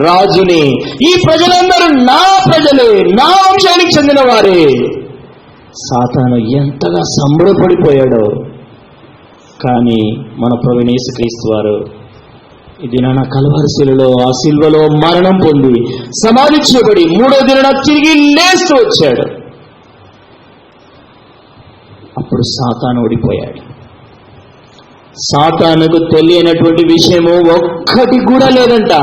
రాజుని, ఈ ప్రజలందరూ నా ప్రజలే, నా వంశానికి చెందిన వారే. సాతాను ఎంతగా సంబరపడిపోయాడో. కానీ మన ప్రభువైన యేసుక్రీస్తు వారు ఈ దినాన కల్వరి శిలువలో, ఆ శిలువలో మరణం పొంది సమాధి చేయబడి 3వ దినాన తిరిగి లేస్తూ వచ్చాడు. అప్పుడు సాతాను ఓడిపోయాడు. సాతానుకు తెలియనటువంటి విషయము ఒక్కటి కూడా లేదంట.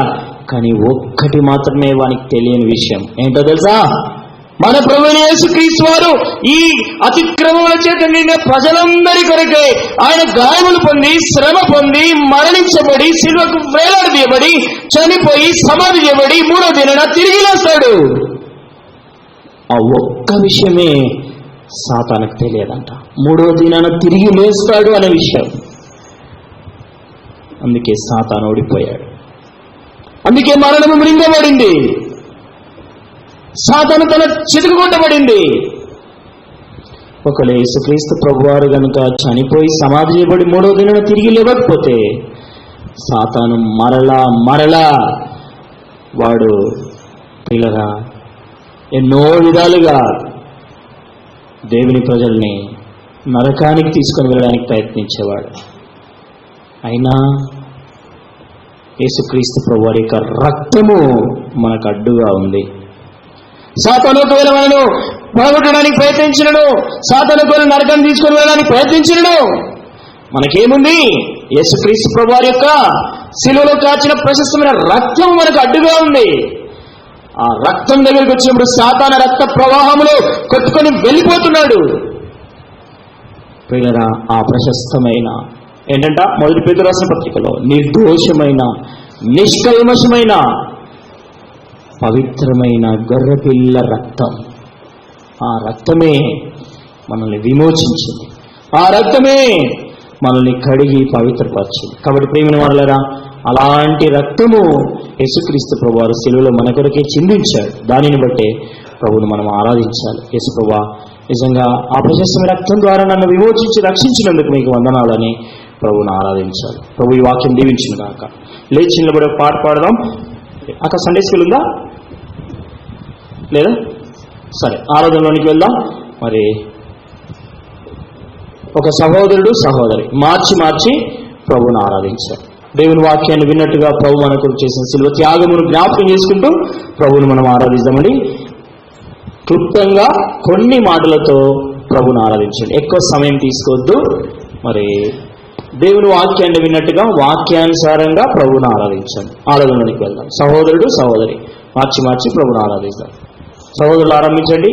కానీ ఒక్కటి మాత్రమే వానికి తెలియని విషయం ఏంటో తెలుసా? మన ప్రభువైన యేసుక్రీస్తు వారు ఈ అతిక్రమముల చేత నిండిన ప్రజలందరి కొరకే ఆయన గాయములు పొంది, శ్రమ పొంది, మరణించబడి, శిలువకు వేలాడదీయబడి, చనిపోయి, సమాధి చేయబడి 3వ దినాన తిరిగి లేస్తాడు. ఆ ఒక్క విషయమే సాతానుకు తెలియదంట. 3వ దినాన తిరిగి లేస్తాడు అనే విషయం. అందుకే సాతాను ఓడిపోయాడు. అందుకే మరణము మృంగబడింది. సాతాను తన చితుకుకొట్టబడింది. ఒకవేళ యేసుక్రీస్తు ప్రభువారు గనుక చనిపోయి సమాధి చేయబడి 3వ దినాన తిరిగి లేవకపోతే సాతాను మరలా వాడు పిల్లగా ఎన్నో విధాలుగా దేవుని ప్రజల్ని నరకానికి తీసుకొని వెళ్ళడానికి ప్రయత్నించేవాడు. అయినా యేసుక్రీస్తు ప్రభువారి యొక్క రక్తము మనకు అడ్డుగా ఉంది. సాతాను ఒకవేళ మనను పడగొట్టడానికి ప్రయత్నించినను, సాతాను ఒకవేళ నరకాన్ని తీసుకొని వెళ్ళడానికి ప్రయత్నించినను, మనకేముంది? యేసుక్రీస్తు ప్రభువారి యొక్క శిలువలో కాచిన ప్రశస్తమైన రక్తం మనకు అడ్డుగా ఉంది. ఆ రక్తం దగ్గరికి వచ్చినప్పుడు సాతాను రక్త ప్రవాహంలో కొట్టుకొని వెళ్ళిపోతున్నాడు. ప్రియులారా, ఆ ప్రశస్తమైన ఏంటంట 1 పేతురు రాసిన పత్రికలో నిర్దోషమైన, నిష్కల్మషమైన, పవిత్రమైన గొర్రెపిల్ల రక్తం. ఆ రక్తమే మనల్ని విమోచించింది. ఆ రక్తమే మనల్ని కడిగి పవిత్రపరిచింది. కాబట్టి ప్రియమైన వారలారా, అలాంటి రక్తము యేసుక్రీస్తు ప్రభువారు శిలువలో మన కొరకే చిందించాడు. దానిని బట్టే ప్రభువును మనం ఆరాధించాలి. యేసు ప్రభువా, నిజంగా ఆ ప్రశస్తమైన రక్తం ద్వారా నన్ను విమోచించి రక్షించినందుకు మీకు వందనాలని ప్రభువును ఆరాధించాలి. ప్రభు ఈ వాక్యం దీవించిన కాక. లేచి నిలబడి ఒక పాట పాడదాం. అక్కడ సండే స్కూల్ ఉందా లేదా? సరే, ఆరాధనలోనికి వెళ్దాం. మరి ఒక సహోదరుడు, సహోదరి మార్చి ప్రభువును ఆరాధించారు. దేవుని వాక్యాన్ని విన్నట్టుగా ప్రభు మన కొరకు చేసిన శిలువ త్యాగమును జ్ఞాపకం చేసుకుంటూ ప్రభువును మనం ఆరాధిద్దామని క్లుప్తంగా కొన్ని మాటలతో ప్రభువును ఆరాధించండి. ఎక్కువ సమయం తీసుకోవద్దు. మరి దేవుని వాక్యాన్ని విన్నట్టుగా వాక్యానుసారంగా ప్రభువును ఆరాధించండి. ఆరాధనలోనికి వెళ్దాం. సహోదరుడు, సహోదరి మార్చి ప్రభువును ఆరాధిద్దాం. సహోదరులు ఆరంభించండి.